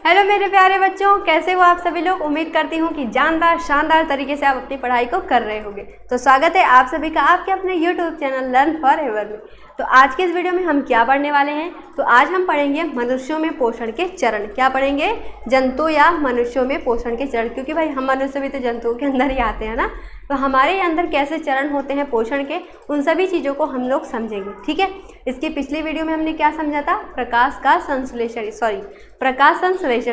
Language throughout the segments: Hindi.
हेलो मेरे प्यारे बच्चों, कैसे हो आप सभी लोग। उम्मीद करती हूँ कि जानदार शानदार तरीके से आप अपनी पढ़ाई को कर रहे होंगे। तो स्वागत है आप सभी का आपके अपने YouTube channel learn for ever में। तो आज के इस वीडियो में हम क्या पढ़ने वाले हैं, तो आज हम पढ़ेंगे मनुष्यों में पोषण के चरण। क्या पढ़ेंगे? जंतु या मनुष्यों में पोषण के चरण, क्योंकि भाई हम मनुष्य भी तो जंतुओं के अंदर ही आते हैं ना। तो हमारे अंदर कैसे चरण होते हैं पोषण के, उन सभी चीज़ों को हम लोग समझेंगे। ठीक है, इसकी पिछली वीडियो में हमने क्या समझा था? प्रकाश संश्लेषण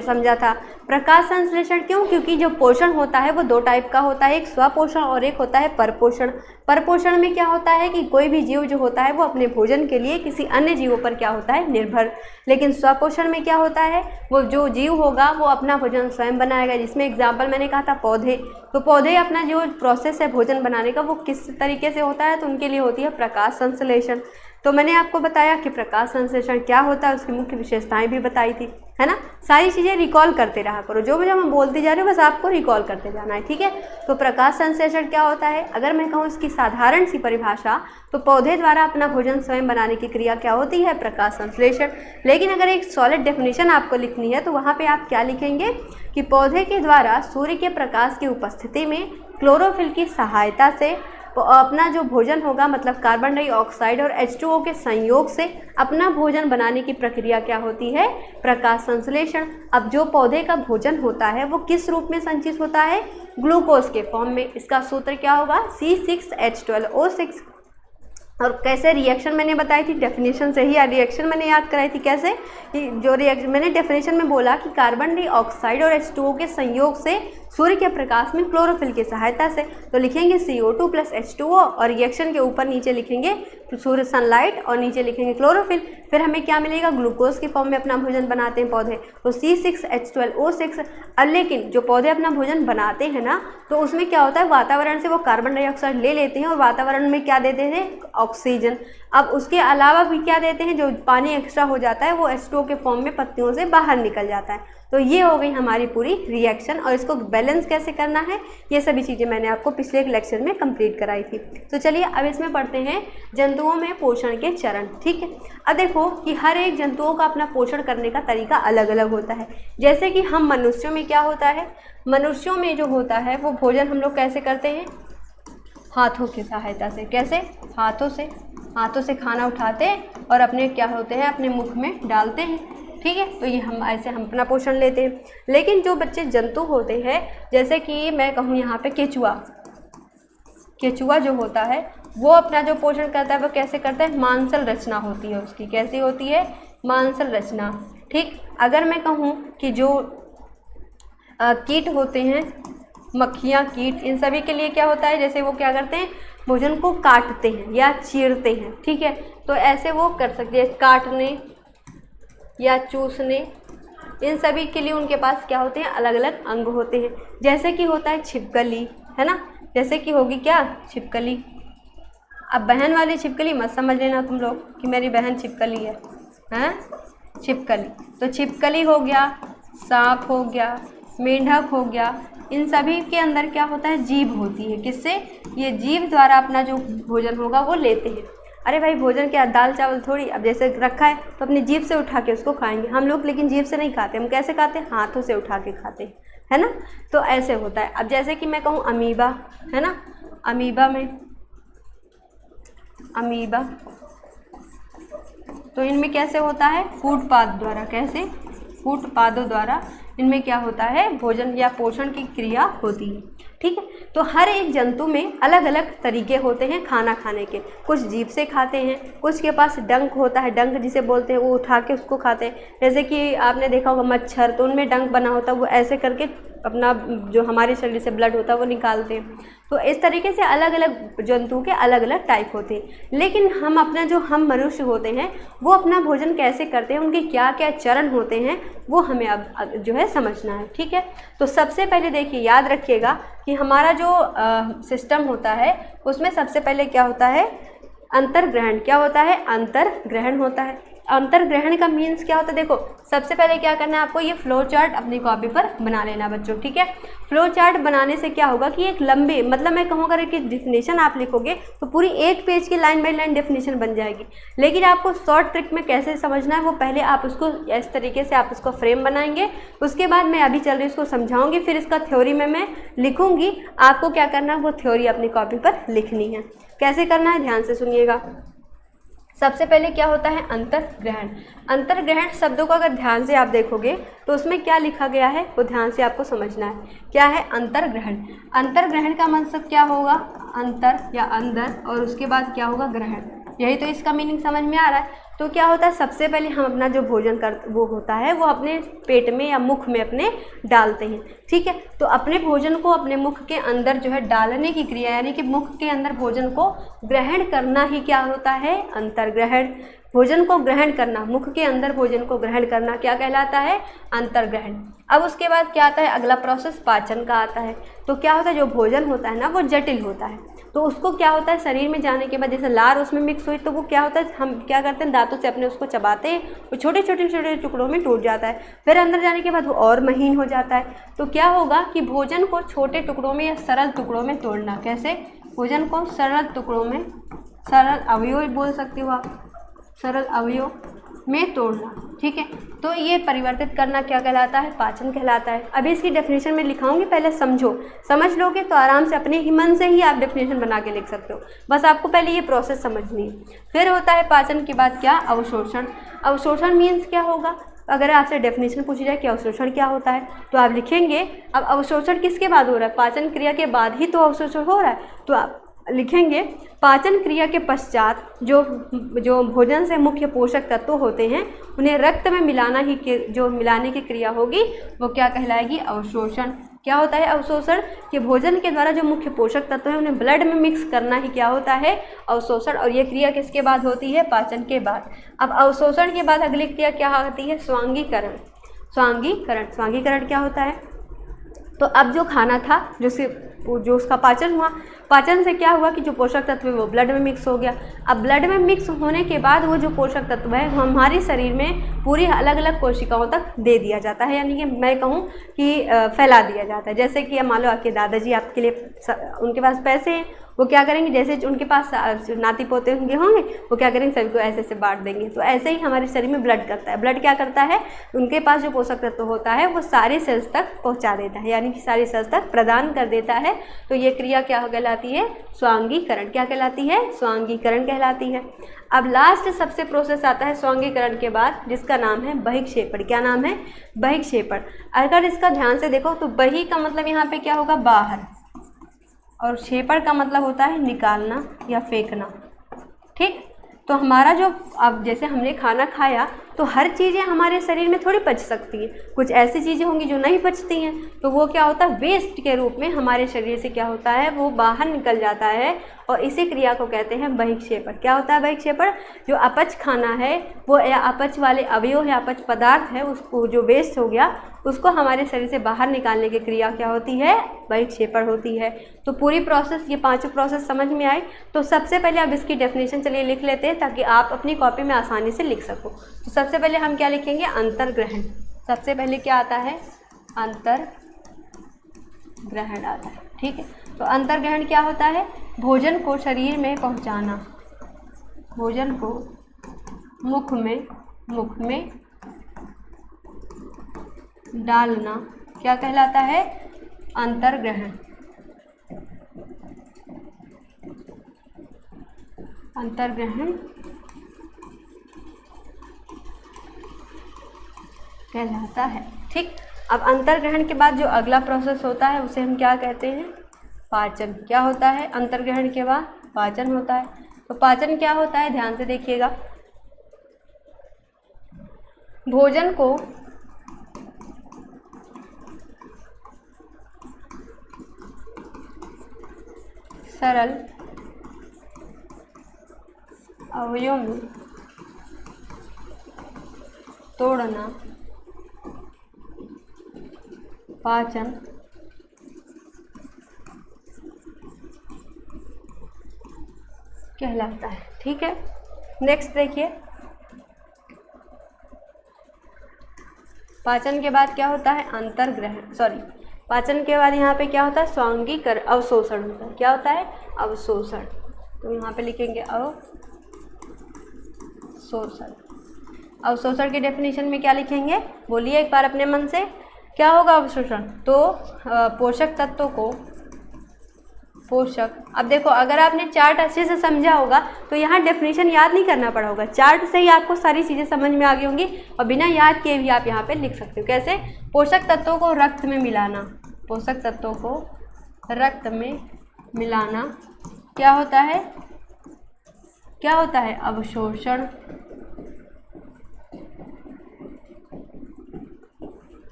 समझा था। प्रकाश संश्लेषण क्यों? क्योंकि जो पोषण होता है वो दो टाइप का होता है, एक स्वपोषण और एक होता है परपोषण। परपोषण में क्या होता है कि कोई भी जीव जो होता है वो अपने भोजन के लिए किसी अन्य जीवों पर क्या होता है? निर्भर। लेकिन स्वपोषण में क्या होता है? वो जो जीव होगा वो अपना भोजन स्वयं बनाएगा। जिसमें एग्जाम्पल मैंने कहा था पौधे, तो पौधे अपना जो प्रोसेस है भोजन बनाने का वो किस तरीके से होता है, तो उनके लिए होती है प्रकाश संश्लेषण। तो मैंने आपको बताया कि प्रकाश संश्लेषण क्या होता है, उसकी मुख्य विशेषताएं भी बताई थी, है ना। सारी चीज़ें रिकॉल करते रहा करो, जो मैं बोलती जा रही हूँ बस आपको रिकॉल करते जाना है। ठीक है, तो प्रकाश संश्लेषण क्या होता है? अगर मैं कहूँ इसकी साधारण सी परिभाषा, तो पौधे द्वारा अपना भोजन स्वयं बनाने की क्रिया क्या होती है? प्रकाश संश्लेषण। लेकिन अगर एक सॉलिड डेफिनेशन आपको लिखनी है तो वहाँ पर आप क्या लिखेंगे कि पौधे के द्वारा सूर्य के प्रकाश की उपस्थिति में क्लोरोफिल की सहायता से अपना जो भोजन होगा, मतलब कार्बन डाइऑक्साइड और H2O के संयोग से अपना भोजन बनाने की प्रक्रिया क्या होती है? प्रकाश संश्लेषण। अब जो पौधे का भोजन होता है वो किस रूप में संचित होता है? ग्लूकोज के फॉर्म में। इसका सूत्र क्या होगा? C6H12O6। और कैसे रिएक्शन मैंने बताई थी, डेफिनेशन से ही रिएक्शन मैंने याद कराई थी। कैसे कि जो रिएक्शन मैंने डेफिनेशन में बोला कि कार्बन डाइऑक्साइड और H2O के संयोग से सूर्य के प्रकाश में क्लोरोफिल की सहायता से, तो लिखेंगे CO2 प्लस H2O और रिएक्शन के ऊपर नीचे लिखेंगे सूर्य सनलाइट और नीचे लिखेंगे क्लोरोफिल। फिर हमें क्या मिलेगा? ग्लूकोज के फॉर्म में अपना भोजन बनाते हैं पौधे, तो C6H12O6। अब लेकिन जो पौधे अपना भोजन बनाते हैं ना, तो उसमें क्या होता है? वातावरण से वो कार्बन डाइऑक्साइड ले लेते हैं और वातावरण में क्या देते हैं? ऑक्सीजन। अब उसके अलावा भी क्या देते हैं? जो पानी एक्स्ट्रा हो जाता है वो H2O के फॉर्म में पत्तियों से बाहर निकल जाता है। तो ये हो गई हमारी पूरी रिएक्शन। और इसको बैलेंस कैसे करना है, ये सभी चीज़ें मैंने आपको पिछले एक लेक्चर में कंप्लीट कराई थी। तो चलिए अब इसमें पढ़ते हैं जंतुओं में पोषण के चरण। ठीक है, अब देखो कि हर एक जंतुओं का अपना पोषण करने का तरीका अलग अलग होता है। जैसे कि हम मनुष्यों में क्या होता है? मनुष्यों में जो होता है वो भोजन हम लोग कैसे करते हैं? हाथों की सहायता से। कैसे? हाथों से खाना उठाते हैं और अपने क्या होते हैं? अपने मुख में डालते हैं। ठीक है, तो ये हम ऐसे हम अपना पोषण लेते हैं। लेकिन जो बच्चे जंतु होते हैं, जैसे कि मैं कहूँ यहाँ पे केचुआ जो होता है वो अपना जो पोषण करता है वो कैसे करता है? मांसल रचना होती है उसकी। कैसी होती है? मांसल रचना। ठीक, अगर मैं कहूँ कि जो कीट होते हैं, मक्खियाँ, कीट, इन सभी के लिए क्या होता है? जैसे वो क्या करते हैं? भोजन को काटते हैं या चीरते हैं। ठीक है, तो ऐसे वो कर सकते हैं, काटने या चूसने, इन सभी के लिए उनके पास क्या होते हैं? अलग अलग अंग होते हैं। जैसे कि होता है छिपकली, है ना। जैसे कि होगी क्या? छिपकली। अब बहन वाली छिपकली मत समझ लेना तुम लोग कि मेरी बहन छिपकली है, हैं? छिपकली, तो छिपकली हो गया, सांप हो गया, मेंढक हो गया, इन सभी के अंदर क्या होता है? जीभ होती है। किससे? ये जीभ द्वारा अपना जो भोजन होगा वो लेते हैं। अरे भाई भोजन क्या दाल चावल थोड़ी, अब जैसे रखा है तो अपनी जीभ से उठा के उसको खाएंगे हम लोग, लेकिन जीभ से नहीं खाते। हम कैसे खाते हैं? हाथों से उठा के खाते हैं, है ना। तो ऐसे होता है। अब जैसे कि मैं कहूँ अमीबा, है ना। अमीबा तो इनमें कैसे होता है? फूटपाथ द्वारा। कैसे? फूटपादों द्वारा इनमें क्या होता है? भोजन या पोषण की क्रिया होती है। ठीक है, तो हर एक जंतु में अलग अलग तरीके होते हैं खाना खाने के। कुछ जीभ से खाते हैं, कुछ के पास डंक होता है, डंक जिसे बोलते हैं, वो उठा के उसको खाते हैं। जैसे कि आपने देखा होगा मच्छर, तो उनमें डंक बना होता है, वो ऐसे करके अपना जो हमारे शरीर से ब्लड होता है वो निकालते हैं। तो इस तरीके से अलग अलग जंतु के अलग अलग टाइप होते हैं। लेकिन हम अपना जो हम मनुष्य होते हैं वो अपना भोजन कैसे करते हैं, उनके क्या क्या चरण होते हैं, वो हमें अब जो है समझना है। ठीक है, तो सबसे पहले देखिए, याद रखिएगा कि हमारा जो सिस्टम होता है उसमें सबसे पहले क्या होता है? अंतर्ग्रहण। क्या होता है? अंतर्ग्रहण होता है। अंतर्ग्रहण का मीन्स क्या होता है, देखो सबसे पहले क्या करना है आपको, ये फ्लो चार्ट अपनी कॉपी पर बना लेना बच्चों, ठीक है। फ्लो चार्ट बनाने से क्या होगा कि एक लंबी, मतलब मैं कहूँ अगर कि डेफिनेशन आप लिखोगे तो पूरी एक पेज की लाइन बाई लाइन डेफिनेशन बन जाएगी। लेकिन आपको शॉर्ट ट्रिक में कैसे समझना है वो पहले आप उसको इस तरीके से आप उसको फ्रेम बनाएंगे, उसके बाद मैं अभी चल रही उसको समझाऊंगी, फिर इसका थ्योरी में मैं लिखूंगी। आपको क्या करना है, वो थ्योरी अपनी कॉपी पर लिखनी है। कैसे करना है ध्यान से सुनिएगा। सबसे पहले क्या होता है अंतर्ग्रहण। अंतर्ग्रहण शब्दों को अगर ध्यान से आप देखोगे तो उसमें क्या लिखा गया है वो ध्यान से आपको समझना है। क्या है अंतर्ग्रहण। अंतर्ग्रहण का मतलब क्या होगा, अंतर या अंदर, और उसके बाद क्या होगा ग्रहण, यही तो इसका मीनिंग समझ में आ रहा है। तो क्या होता है, सबसे पहले हम अपना जो भोजन वो होता है वो अपने पेट में या मुख में अपने डालते हैं, ठीक है। तो अपने भोजन को अपने मुख के अंदर जो है डालने की क्रिया, यानी कि मुख के अंदर भोजन को ग्रहण करना ही क्या होता है अंतर्ग्रहण। भोजन को ग्रहण करना, मुख के अंदर भोजन को ग्रहण करना क्या कहलाता है अंतर्ग्रहण। अब उसके बाद क्या आता है, अगला प्रोसेस पाचन का आता है। तो क्या होता है, जो भोजन होता है ना वो जटिल होता है, तो उसको क्या होता है शरीर में जाने के बाद जैसे लार उसमें मिक्स हुई तो वो क्या होता है, हम क्या करते हैं दांतों से अपने उसको चबाते हैं, वो छोटे छोटे छोटे टुकड़ों में टूट जाता है। फिर अंदर जाने के बाद वो और महीन हो जाता है। तो क्या होगा कि भोजन को छोटे टुकड़ों में या सरल टुकड़ों में तोड़ना। कैसे, भोजन को सरल टुकड़ों में, सरल अवयव बोल सकते हो आप, सरल अवयव में तोड़ना, ठीक है। तो ये परिवर्तित करना क्या कहलाता है, पाचन कहलाता है। अभी इसकी डेफिनेशन में लिखाऊंगी, पहले समझो, समझ लोगे तो आराम से अपने ही मन से ही आप डेफिनेशन बना के लिख सकते हो। बस आपको पहले ये प्रोसेस समझनी है। फिर होता है पाचन के बाद क्या, अवशोषण। अवशोषण मीन्स क्या होगा, अगर आपसे डेफिनेशन पूछी जाए कि अवशोषण क्या होता है तो आप लिखेंगे, अब अवशोषण किसके बाद हो रहा है, पाचन क्रिया के बाद ही तो अवशोषण हो रहा है। तो आप लिखेंगे पाचन क्रिया के पश्चात जो भोजन से मुख्य पोषक तत्व होते हैं उन्हें रक्त में मिलाना ही जो मिलाने की क्रिया होगी वो क्या कहलाएगी, अवशोषण। क्या होता है अवशोषण, कि भोजन के द्वारा जो मुख्य पोषक तत्व है उन्हें ब्लड में मिक्स करना ही क्या होता है अवशोषण। और ये क्रिया किसके बाद होती है, पाचन के बाद। अब अवशोषण के बाद अगली क्रिया क्या आती है, स्वांगीकरण। स्वांगीकरण, स्वांगीकरण क्या होता है, तो अब जो खाना था जो उसका पाचन हुआ, पाचन से क्या हुआ कि जो पोषक तत्व है वो ब्लड में मिक्स हो गया। अब ब्लड में मिक्स होने के बाद वो जो पोषक तत्व है वो हमारे शरीर में पूरी अलग अलग कोशिकाओं तक दे दिया जाता है, यानी कि मैं कहूँ कि फैला दिया जाता है। जैसे कि मान लो आपके दादाजी आपके लिए, उनके पास पैसे हैं, वो क्या करेंगे, जैसे उनके पास नाती पोते होंगे वो क्या करेंगे, सभी को ऐसे ऐसे बांट देंगे। तो ऐसे ही हमारे शरीर में ब्लड करता है। ब्लड क्या करता है, उनके पास जो पोषक तत्व होता है वो सारे सेल्स तक पहुंचा देता है, यानी कि सारी सेल्स तक प्रदान कर देता है। तो ये क्रिया क्या कहलाती है, स्वांगीकरण। क्या कहलाती है, स्वांगीकरण कहलाती है। अब लास्ट सबसे प्रोसेस आता है स्वांगीकरण के बाद, जिसका नाम है बहिक्षेपण। क्या नाम है, बहिक्षेपण। अगर इसका ध्यान से देखो तो बहि का मतलब यहाँ पे क्या होगा, बाहर, और क्षेपण का मतलब होता है निकालना या फेंकना, ठीक। तो हमारा जो, अब जैसे हमने खाना खाया तो हर चीज़ें हमारे शरीर में थोड़ी पच सकती हैं, कुछ ऐसी चीज़ें होंगी जो नहीं पचती हैं, तो वो क्या होता है वेस्ट के रूप में हमारे शरीर से क्या होता है वो बाहर निकल जाता है, और इसी क्रिया को कहते हैं बहिक्षेपण। क्या होता है बहिक्षेपण, जो अपच खाना है वो या अपच वाले अवयव या अपच पदार्थ है उसको जो वेस्ट हो गया उसको हमारे शरीर से बाहर निकालने की क्रिया क्या होती है, बहिक्षेपण होती है। तो पूरी प्रोसेस, ये पांचों प्रोसेस समझ में आए। तो सबसे पहले आप इसकी डेफिनेशन चलिए लिख लेते हैं ताकि आप अपनी कॉपी में आसानी से लिख सको। तो सबसे पहले हम क्या लिखेंगे, अंतर्ग्रहण। सबसे पहले क्या आता है, अंतर्ग्रहण आता है, ठीक है। तो अंतर्ग्रहण क्या होता है, भोजन को शरीर में पहुंचाना, भोजन को मुख में डालना क्या कहलाता है, अंतर्ग्रहण। अंतर्ग्रहण कहलाता है, ठीक। अब अंतर्ग्रहण के बाद जो अगला प्रोसेस होता है उसे हम क्या कहते हैं, पाचन। क्या होता है, अंतर्ग्रहण के बाद पाचन होता है। तो पाचन क्या होता है, ध्यान से देखिएगा, भोजन को सरल अवयवों में तोड़ना पाचन कहलाता है, ठीक है। नेक्स्ट देखिए, पाचन के बाद क्या होता है? अंतर्ग्रहण, सॉरी, पाचन के बाद यहाँ पे क्या होता है? स्वांगीकरण, अवशोषण होता है। क्या होता है? अवशोषण। तो यहाँ पे लिखेंगे अवशोषण। अवशोषण की डेफिनेशन में क्या लिखेंगे? बोलिए एक बार अपने मन से, क्या होगा अवशोषण? तो पोषक तत्वों को, पोषक, अब देखो अगर आपने चार्ट अच्छे से समझा होगा तो यहाँ डेफिनेशन याद नहीं करना पड़ा होगा, चार्ट से ही आपको सारी चीज़ें समझ में आ गई होंगी और बिना याद किए भी आप यहाँ पे लिख सकते हो। कैसे? पोषक तत्वों को रक्त में मिलाना, पोषक तत्वों को रक्त में मिलाना क्या होता है? क्या होता है? अवशोषण।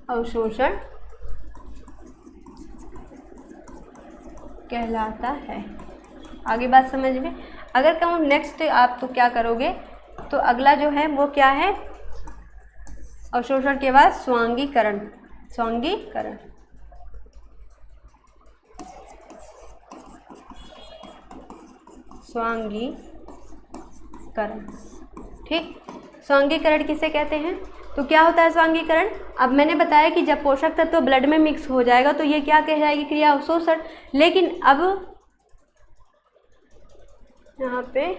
अवशोषण कहलाता है। आगे बात समझ में? अगर कहूँ नेक्स्ट आप तो क्या करोगे, तो अगला जो है वो क्या है? अवशोषण के बाद स्वांगीकरण। स्वांगीकरण, स्वांगीकरण, ठीक। स्वांगीकरण किसे कहते हैं? तो क्या होता है स्वांगीकरण? अब मैंने बताया कि जब पोषक तत्व ब्लड में मिक्स हो जाएगा तो ये क्या कहलाएगी? क्रिया अवशोषण। लेकिन अब यहाँ पे,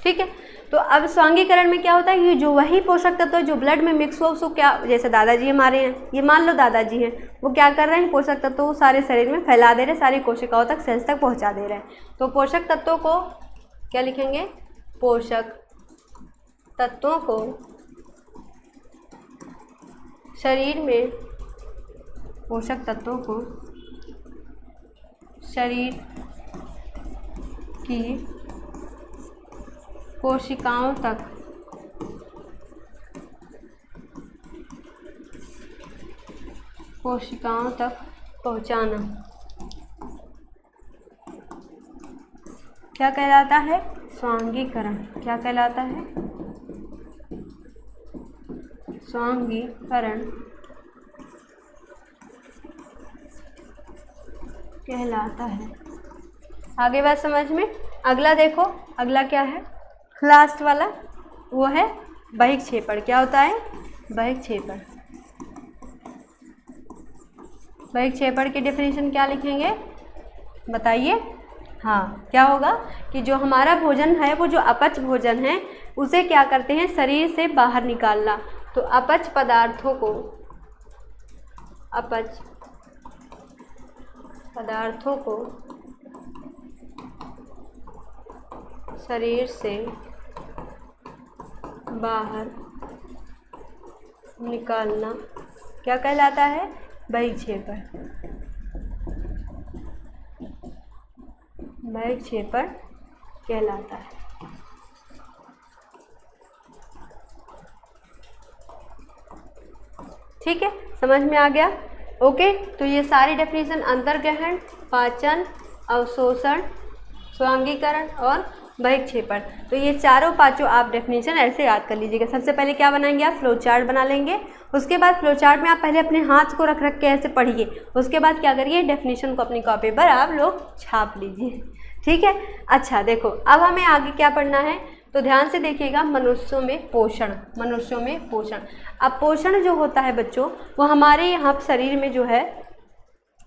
ठीक है, तो अब स्वांगीकरण में क्या होता है? ये जो वही पोषक तत्व जो ब्लड में मिक्स हो उसको क्या, जैसे दादाजी हमारे हैं, ये मान लो दादाजी हैं, वो क्या कर रहे हैं? पोषक तत्वों को सारे शरीर में फैला दे रहे हैं, सारी कोशिकाओं तक, सेल्स तक पहुँचा दे रहे हैं। तो पोषक तत्वों को क्या लिखेंगे? पोषक तत्वों को शरीर में, पोषक तत्वों को शरीर की कोशिकाओं तक पहुंचाना क्या कहलाता है? स्वांगीकरण। क्या कहलाता है? स्वांगीकरण कहलाता है। आगे बात समझ में? अगला देखो, अगला क्या है? लास्ट वाला, वो है बहिक्षेपण। क्या होता है? बहिक्षेपण। बहिक्षेपण की डेफिनेशन क्या लिखेंगे? बताइए। हाँ, क्या होगा कि जो हमारा भोजन है, वो जो अपच भोजन है, उसे क्या करते हैं? शरीर से बाहर निकालना। तो अपच पदार्थों को, अपच पदार्थों को शरीर से बाहर निकालना क्या कहलाता है? बहिक्षेपण। बहिक्षेपण कहलाता है। ठीक है, समझ में आ गया? ओके, तो ये सारी डेफिनेशन अंतर्ग्रहण, पाचन, अवशोषण, स्वांगीकरण और बहिक्षेपण, तो ये चारों पांचों आप डेफिनेशन ऐसे याद कर लीजिएगा। सबसे पहले क्या बनाएंगे? आप फ्लो चार्ट बना लेंगे। उसके बाद फ्लो चार्ट में आप पहले अपने हाथ को रख रख के ऐसे पढ़िए। उसके बाद क्या करिए? डेफिनेशन को अपनी कॉपी पर आप लोग छाप लीजिए। ठीक है, अच्छा देखो, अब हमें आगे क्या पढ़ना है, तो ध्यान से देखिएगा। मनुष्यों में पोषण, मनुष्यों में पोषण। अब पोषण जो होता है बच्चों, वो हमारे यहाँ शरीर में जो है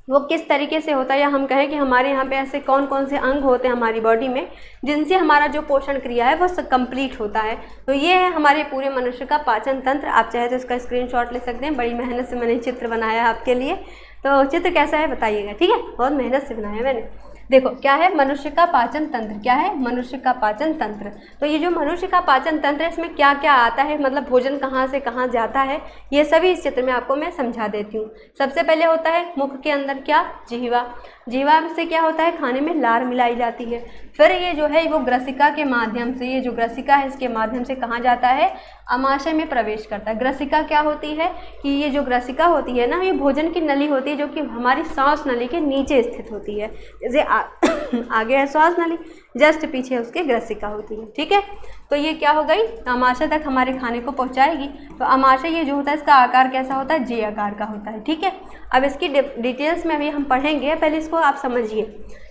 वो किस तरीके से होता है, या हम कहें कि हमारे यहाँ पे ऐसे कौन कौन से अंग होते हैं हमारी बॉडी में जिनसे हमारा जो पोषण क्रिया है वो कंप्लीट होता है। तो ये है हमारे पूरे मनुष्य का पाचन तंत्र। आप चाहे तो इसका स्क्रीनशॉट ले सकते हैं। बड़ी मेहनत से मैंने चित्र बनाया है आपके लिए, तो चित्र कैसा है बताइएगा। ठीक है, बहुत मेहनत से बनाया है मैंने। देखो क्या है? मनुष्य का पाचन तंत्र। क्या है? मनुष्य का पाचन तंत्र। तो ये जो मनुष्य का पाचन तंत्र है, इसमें क्या क्या आता है, मतलब भोजन कहाँ से कहाँ जाता है, ये सभी इस चित्र में आपको मैं समझा देती हूँ। सबसे पहले होता है मुख के अंदर क्या? जिह्वा। जिह्वा से क्या होता है? खाने में लार मिलाई जाती है। फिर ये जो है वो ग्रसिका के माध्यम से, ये जो ग्रसिका है इसके माध्यम से कहाँ जाता है? आमाशय में प्रवेश करता है। ग्रसिका क्या होती है कि ये जो ग्रसिका होती है ना, ये भोजन की नली होती है जो कि हमारी सांस नली के नीचे स्थित होती है। जैसे आगे है श्वास नली, जस्ट पीछे उसके ग्रसिका होती है। ठीक है, तो ये क्या हो गई? आमाशय तक हमारे खाने को पहुंचाएगी। तो आमाशय ये जो होता है इसका आकार कैसा होता है? जे आकार का होता है। ठीक है, अब इसकी डिटेल्स में अभी हम पढ़ेंगे, पहले इसको आप समझिए।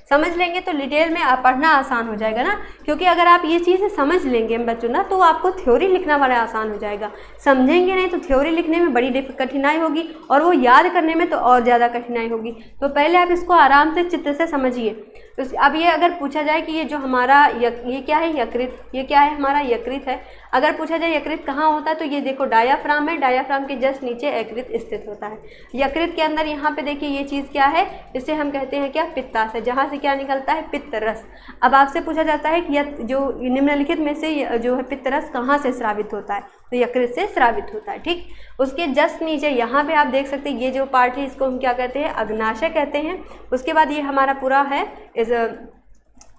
समझ लेंगे तो डिटेल में पढ़ना आसान हो जाएगा ना, क्योंकि अगर आप ये चीज़ें समझ लेंगे बच्चों ना तो आपको थ्योरी लिखना बड़ा आसान हो जाएगा। समझेंगे नहीं तो थ्योरी लिखने में बड़ी कठिनाई होगी और वो याद करने में तो और ज़्यादा कठिनाई होगी। तो पहले आप इसको आराम से चित्र से समझिए। तो अब ये अगर पूछा जाए कि ये जो हमारा ये क्या है, यकृत, ये क्या है, हमारा यकृत है। अगर पूछा जाए यकृत कहाँ होता है तो ये देखो डायाफ्राम है, डायाफ्राम के जस्ट नीचे यकृत स्थित होता है। यकृत के अंदर यहाँ पे देखिए ये चीज़ क्या है, इसे हम कहते हैं क्या, पित्ताशय, जहाँ से क्या निकलता है, पित्त रस। अब आपसे पूछा जाता है कि जो निम्नलिखित में से जो है पित्त रस कहाँ से स्रावित होता है, तो यकृत से स्रावित होता है। ठीक, उसके जस्ट नीचे यहाँ पे आप देख सकते हैं ये जो पार्ट है इसको हम क्या कहते हैं, अग्नाशय कहते हैं। उसके बाद ये हमारा पूरा है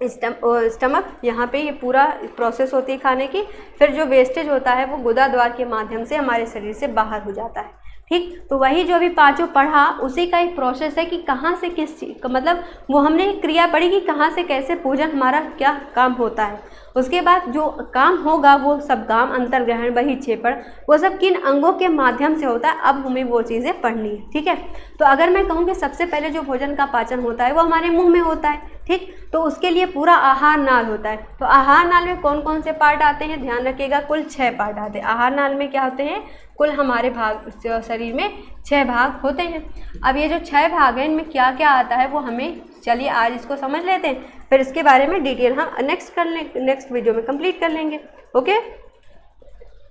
स्टमक, यहाँ पे ये पूरा प्रोसेस होती है खाने की। फिर जो वेस्टेज होता है वो गुदा द्वार के माध्यम से हमारे शरीर से बाहर हो जाता है। ठीक, तो वही जो अभी पांचों पढ़ा उसी का एक प्रोसेस है कि कहाँ से किस चीज़ का, मतलब वो हमने एक क्रिया पढ़ी कि कहाँ से कैसे भोजन हमारा क्या काम होता है। उसके बाद जो काम होगा वो सब काम, अंतर्ग्रहण, बहिक्षेपण, वो सब किन अंगों के माध्यम से होता है, अब हमें वो चीज़ें पढ़नी है। ठीक है, तो अगर मैं कहूँ कि सबसे पहले जो भोजन का पाचन होता है वो हमारे मुंह में होता है। ठीक, तो उसके लिए पूरा आहार नाल होता है। तो आहार नाल में कौन कौन से पार्ट आते हैं, ध्यान रखिएगा, कुल 6 पार्ट आते हैं। आहार नाल में क्या होते हैं, कुल हमारे भाग शरीर में 6 भाग होते हैं। अब ये जो 6 भाग हैं इनमें क्या क्या आता है वो हमें, चलिए आज इसको समझ लेते हैं, फिर इसके बारे में डिटेल हम नेक्स्ट वीडियो में कंप्लीट कर लेंगे। ओके,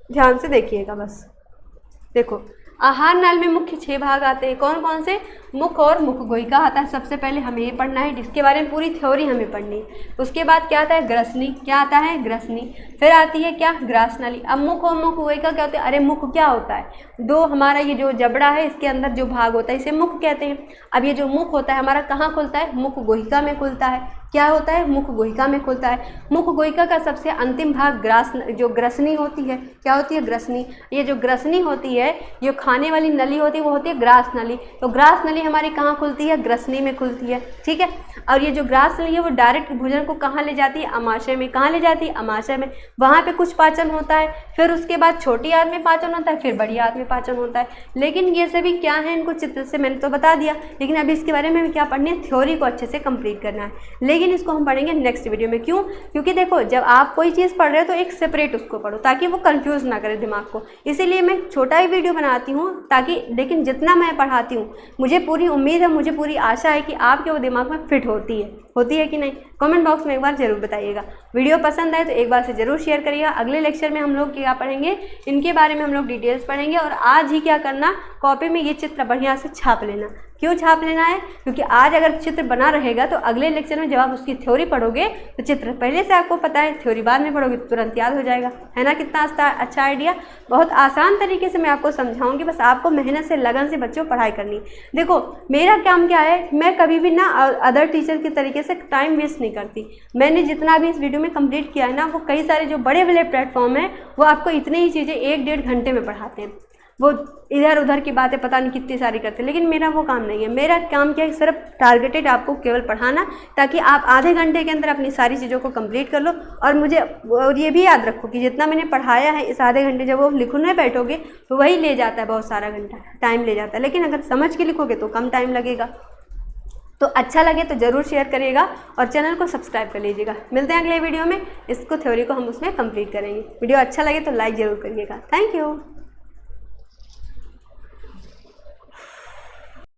ध्यान से देखिएगा बस। देखो आहार नाल में मुख्य 6 भाग आते हैं। कौन कौन से, मुख और मुख गोहिका आता है। सबसे पहले हमें ये पढ़ना है, जिसके बारे में पूरी थ्योरी हमें पढ़नी है। उसके बाद क्या आता है, ग्रसनी, क्या आता है, ग्रसनी। फिर आती है क्या, ग्रासनाली। अब मुख और मुख गोहिका क्या होता है, अरे मुख क्या होता है, दो हमारा ये जो जबड़ा है इसके अंदर जो भाग होता है इसे मुख कहते हैं। अब ये जो मुख होता है हमारा कहाँ खुलता है, मुख गोहिका में खुलता है। क्या होता है, मुख गोहिका में खुलता है। मुख गोहिका का सबसे अंतिम भाग जो ग्रसनी होती है, क्या होती है, ग्रसनी। ये जो ग्रसनी होती है, जो खाने वाली नली होती है वो होती है ग्रास नली। तो ग्रास नली हमारी कहाँ खुलती है, ग्रसनी में खुलती है। ठीक है, और ये जो ग्रास नली है वो डायरेक्ट भोजन को कहाँ ले जाती है, अमाशय में। कहाँ ले जाती है, अमाशय में। वहाँ पे कुछ पाचन होता है, फिर उसके बाद छोटी आंत में पाचन होता है, फिर बड़ी आंत में पाचन होता है। लेकिन ये सभी क्या है, इनको चित्र से मैंने तो बता दिया, लेकिन अभी इसके बारे में क्या पढ़नी है, थ्योरी को अच्छे से कंप्लीट करना है। लेकिन इसको हम पढ़ेंगे नेक्स्ट वीडियो में। क्यों, क्योंकि देखो जब आप कोई चीज़ पढ़ रहे हो तो एक सेपरेट उसको पढ़ो ताकि वो कंफ्यूज ना करे दिमाग को। इसीलिए मैं छोटा ही वीडियो बनाती हूँ ताकि, लेकिन जितना मैं पढ़ाती हूँ मुझे पूरी उम्मीद है, मुझे पूरी आशा है कि आपके वो दिमाग में फिट होती है कि नहीं। कमेंट बॉक्स में एक बार जरूर बताइएगा। वीडियो पसंद आए तो एक बार से जरूर शेयर करिएगा। अगले लेक्चर में हम लोग क्या पढ़ेंगे, इनके बारे में हम लोग डिटेल्स पढ़ेंगे। और आज ही क्या करना, कॉपी में ये चित्र बढ़िया से छाप लेना। क्यों छाप लेना है, क्योंकि आज अगर चित्र बना रहेगा तो अगले लेक्चर में जब आप उसकी थ्योरी पढ़ोगे तो चित्र पहले से आपको पता है, थ्योरी बाद में पढ़ोगे तो तुरंत याद हो जाएगा। है ना, कितना अच्छा आइडिया। बहुत आसान तरीके से मैं आपको समझाऊंगी, बस आपको मेहनत से, लगन से बच्चों पढ़ाई करनी। देखो मेरा काम क्या है, मैं कभी भी ना अदर टीचर के तरीके से टाइम वेस्ट नहीं करती। मैंने जितना भी इस वीडियो में कंप्लीट किया है ना, वो कई सारे जो बड़े बड़े प्लेटफॉर्म हैं वो आपको इतनी ही चीज़ें 1-1.5 घंटे में पढ़ाते हैं। वो इधर उधर की बातें पता नहीं कितनी सारी करते हैं, लेकिन मेरा वो काम नहीं है। मेरा काम क्या है, सिर्फ टारगेटेड आपको केवल पढ़ाना, ताकि आप आधे घंटे के अंदर अपनी सारी चीज़ों को कंप्लीट कर लो। और ये भी याद रखो कि जितना मैंने पढ़ाया है इस आधे घंटे जब वो लिखने बैठोगे तो वही ले जाता है, बहुत सारा घंटा टाइम ले जाता है। लेकिन अगर समझ के लिखोगे तो कम टाइम लगेगा। तो अच्छा लगे तो ज़रूर शेयर करिएगा और चैनल को सब्सक्राइब कर लीजिएगा। मिलते हैं अगले वीडियो में, इसको थ्योरी को हम उसमें कंप्लीट करेंगे। वीडियो अच्छा लगे तो लाइक ज़रूर करिएगा। Thank you.